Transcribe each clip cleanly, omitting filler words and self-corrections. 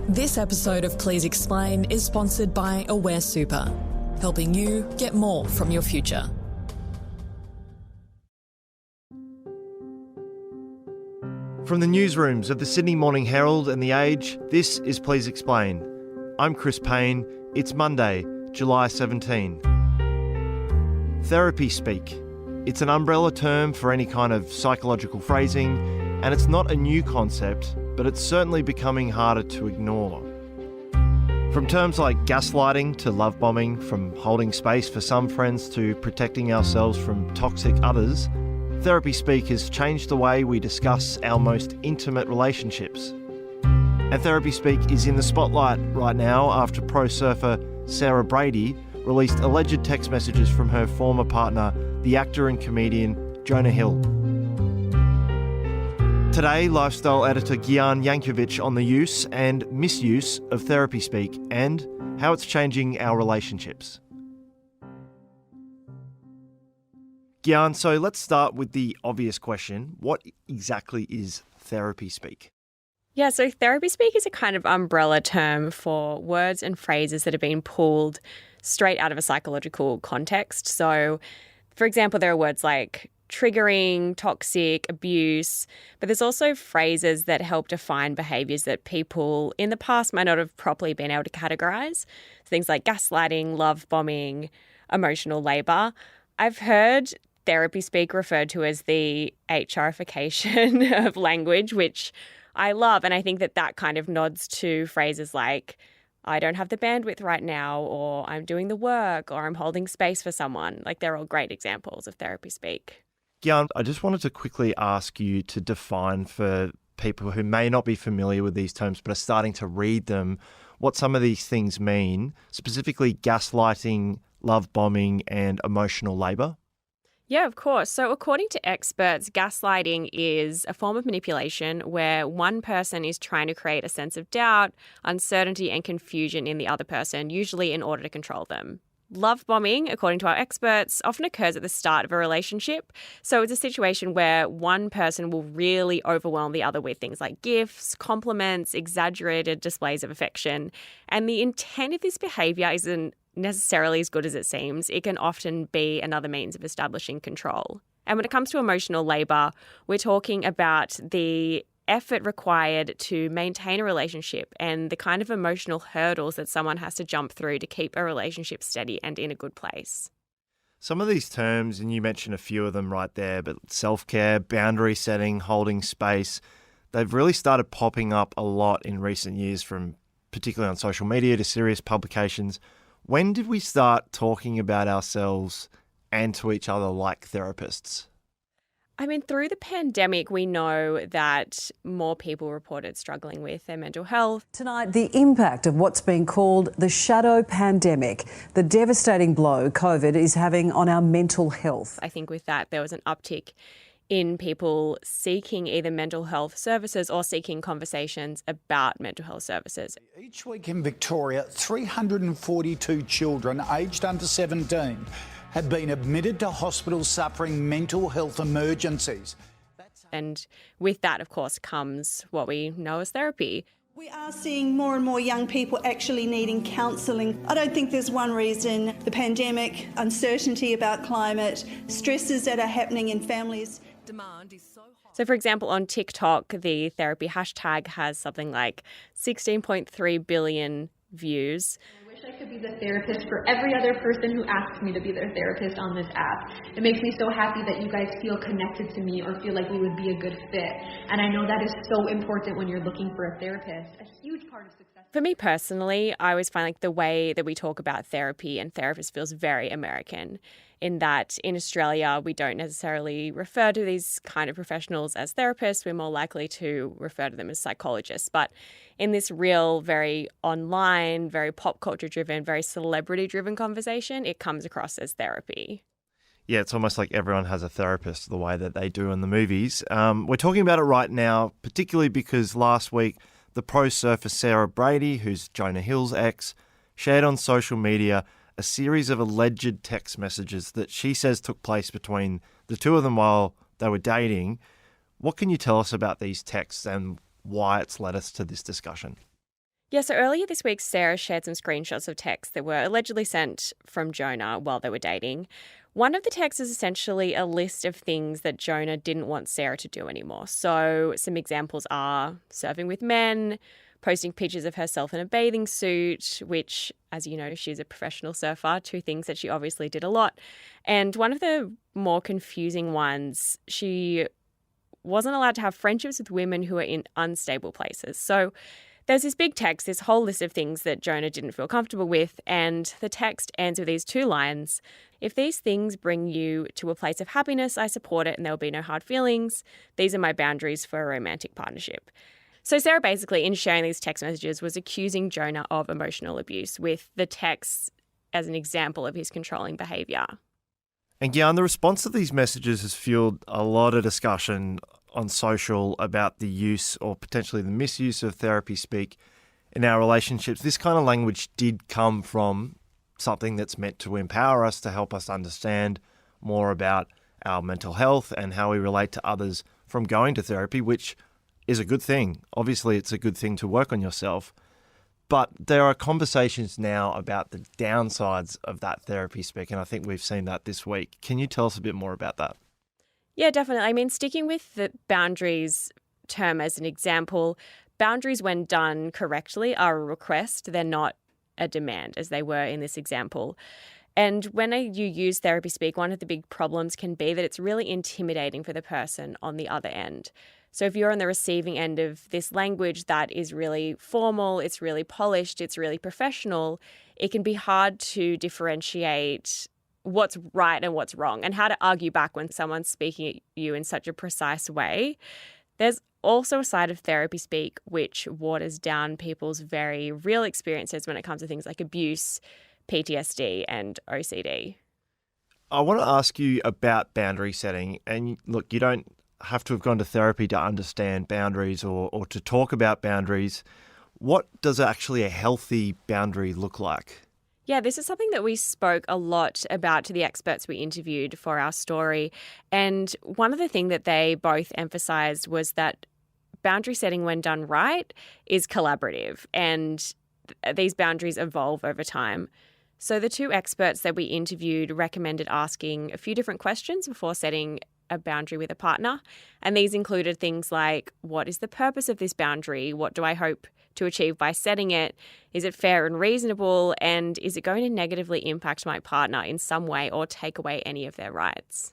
This episode of Please Explain is sponsored by Aware Super, helping you get more from your future. From the newsrooms of the Sydney Morning Herald and The Age, this is Please Explain. I'm Chris Payne. It's Monday, July 17. Therapy speak. It's an umbrella term for any kind of psychological phrasing, and it's not a new concept, but it's certainly becoming harder to ignore. From terms like gaslighting to love bombing, from holding space for some friends to protecting ourselves from toxic others, therapy speak has changed the way we discuss our most intimate relationships. And therapy speak is in the spotlight right now after pro surfer Sarah Brady released alleged text messages from her former partner, the actor and comedian Jonah Hill. Today, lifestyle editor Gyan Yankovich on the use and misuse of therapy speak and how it's changing our relationships. Gyan, so let's start with the obvious question. What exactly is therapy speak? Yeah, so therapy speak is a kind of umbrella term for words and phrases that have been pulled straight out of a psychological context. So, for example, there are words like triggering, toxic, abuse, but there's also phrases that help define behaviours that people in the past might not have properly been able to categorise. Things like gaslighting, love bombing, emotional labour. I've heard therapy speak referred to as the HRification of language, which I love. And I think that kind of nods to phrases like, I don't have the bandwidth right now, or I'm doing the work, or I'm holding space for someone. Like, they're all great examples of therapy speak. Gyan, I just wanted to quickly ask you to define for people who may not be familiar with these terms but are starting to read them what some of these things mean, specifically gaslighting, love bombing and emotional labour. Yeah, of course. So according to experts, gaslighting is a form of manipulation where one person is trying to create a sense of doubt, uncertainty and confusion in the other person, usually in order to control them. Love bombing, according to our experts, often occurs at the start of a relationship. So it's a situation where one person will really overwhelm the other with things like gifts, compliments, exaggerated displays of affection. And the intent of this behaviour isn't necessarily as good as it seems. It can often be another means of establishing control. And when it comes to emotional labour, we're talking about the effort required to maintain a relationship and the kind of emotional hurdles that someone has to jump through to keep a relationship steady and in a good place. Some of these terms, and you mentioned a few of them right there, but self-care, boundary setting, holding space, they've really started popping up a lot in recent years, from particularly on social media to serious publications. When did we start talking about ourselves and to each other like therapists? I mean, through the pandemic, we know that more people reported struggling with their mental health. Tonight, the impact of what's being called the shadow pandemic, the devastating blow COVID is having on our mental health. I think with that, there was an uptick in people seeking either mental health services or seeking conversations about mental health services. Each week in Victoria, 342 children aged under 17 have been admitted to hospitals suffering mental health emergencies. And with that, of course, comes what we know as therapy. We are seeing more and more young people actually needing counselling. I don't think there's one reason. The pandemic, uncertainty about climate, stresses that are happening in families. Demand is so high. So, for example, on TikTok, the therapy hashtag has something like 16.3 billion views. I could be the therapist for every other person who asks me to be their therapist on this app. It makes me so happy that you guys feel connected to me or feel like we would be a good fit. And I know that is so important when you're looking for a therapist. A huge part of success. For me personally, I always find like the way that we talk about therapy and therapists feels very American, in that in Australia, we don't necessarily refer to these kind of professionals as therapists. We're more likely to refer to them as psychologists. But in this real, very online, very pop culture driven, very celebrity driven conversation, it comes across as therapy. Yeah, it's almost like everyone has a therapist the way that they do in the movies. We're talking about it right now, particularly because last week, the pro surfer Sarah Brady, who's Jonah Hill's ex, shared on social media a series of alleged text messages that she says took place between the two of them while they were dating. What can you tell us about these texts and why it's led us to this discussion? Yeah, so earlier this week, Sarah shared some screenshots of texts that were allegedly sent from Jonah while they were dating. One of the texts is essentially a list of things that Jonah didn't want Sarah to do anymore. So some examples are surfing with men, posting pictures of herself in a bathing suit, which, as you know, she's a professional surfer, two things that she obviously did a lot. And one of the more confusing ones, she wasn't allowed to have friendships with women who are in unstable places. So there's this big text, this whole list of things that Jonah didn't feel comfortable with, and the text ends with these two lines. If these things bring you to a place of happiness, I support it and there will be no hard feelings. These are my boundaries for a romantic partnership. So Sarah basically, in sharing these text messages, was accusing Jonah of emotional abuse, with the text as an example of his controlling behaviour. And Gyan, the response to these messages has fueled a lot of discussion on social about the use or potentially the misuse of therapy speak in our relationships. This kind of language did come from something that's meant to empower us, to help us understand more about our mental health and how we relate to others from going to therapy, which is a good thing. Obviously, it's a good thing to work on yourself. But there are conversations now about the downsides of that therapy speak, and I think we've seen that this week. Can you tell us a bit more about that? Yeah, definitely. I mean, sticking with the boundaries term as an example, boundaries when done correctly are a request. They're not a demand, as they were in this example. And when you use therapy speak, one of the big problems can be that it's really intimidating for the person on the other end. So if you're on the receiving end of this language that is really formal, it's really polished, it's really professional, it can be hard to differentiate what's right and what's wrong and how to argue back when someone's speaking at you in such a precise way. There's also a side of therapy speak which waters down people's very real experiences when it comes to things like abuse, PTSD and OCD. I want to ask you about boundary setting. And look, you don't have to have gone to therapy to understand boundaries or to talk about boundaries. What does actually a healthy boundary look like? Yeah, this is something that we spoke a lot about to the experts we interviewed for our story. And one of the things that they both emphasised was that boundary setting, when done right, is collaborative, and these boundaries evolve over time. So the two experts that we interviewed recommended asking a few different questions before setting a boundary with a partner. And these included things like, what is the purpose of this boundary? What do I hope to achieve by setting it? Is it fair and reasonable? And is it going to negatively impact my partner in some way or take away any of their rights?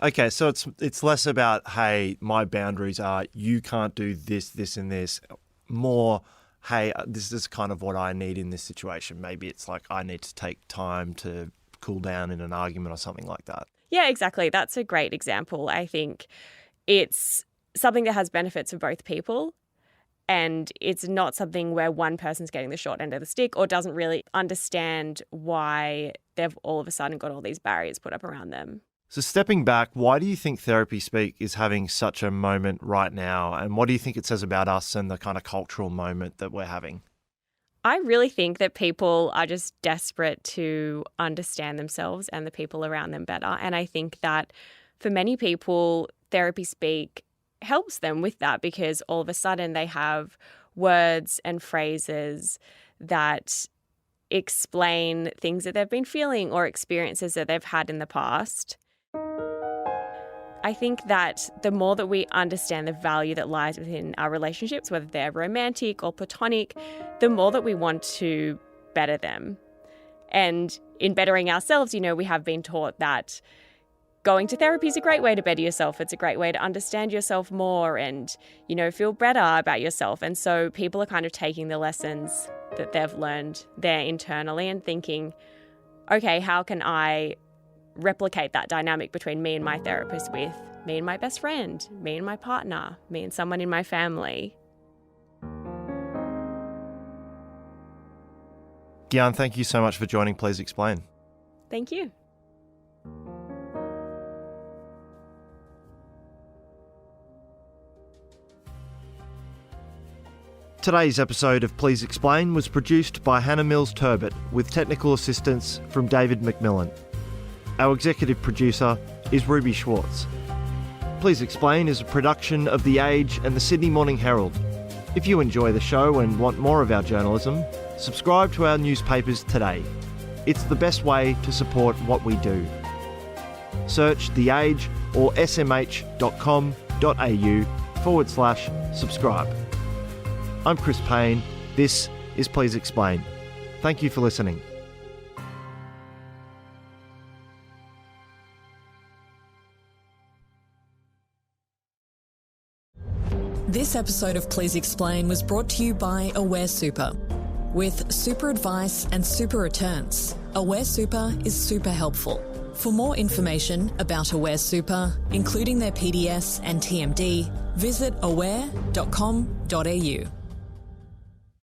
Okay, so it's less about, hey, my boundaries are you can't do this, this and this. More, hey, this is kind of what I need in this situation. Maybe it's like I need to take time to cool down in an argument or something like that. Yeah, exactly. That's a great example. I think it's something that has benefits for both people, and it's not something where one person's getting the short end of the stick or doesn't really understand why they've all of a sudden got all these barriers put up around them. So stepping back, why do you think therapy speak is having such a moment right now? And what do you think it says about us and the kind of cultural moment that we're having? I really think that people are just desperate to understand themselves and the people around them better. And I think that for many people, therapy speak helps them with that, because all of a sudden they have words and phrases that explain things that they've been feeling or experiences that they've had in the past. I think that the more that we understand the value that lies within our relationships, whether they're romantic or platonic, the more that we want to better them. And in bettering ourselves, we have been taught that going to therapy is a great way to better yourself. It's a great way to understand yourself more and, feel better about yourself. And so people are kind of taking the lessons that they've learned there internally and thinking, okay, how can I replicate that dynamic between me and my therapist with me and my best friend, me and my partner, me and someone in my family? Gyan, thank you so much for joining Please Explain. Thank you. Today's episode of Please Explain was produced by Hannah Mills-Turbot with technical assistance from David McMillan. Our executive producer is Ruby Schwartz. Please Explain is a production of The Age and the Sydney Morning Herald. If you enjoy the show and want more of our journalism, subscribe to our newspapers today. It's the best way to support what we do. Search The Age or smh.com.au/subscribe. I'm Chris Payne. This is Please Explain. Thank you for listening. This episode of Please Explain was brought to you by Aware Super. With super advice and super returns, Aware Super is super helpful. For more information about Aware Super, including their PDS and TMD, visit aware.com.au.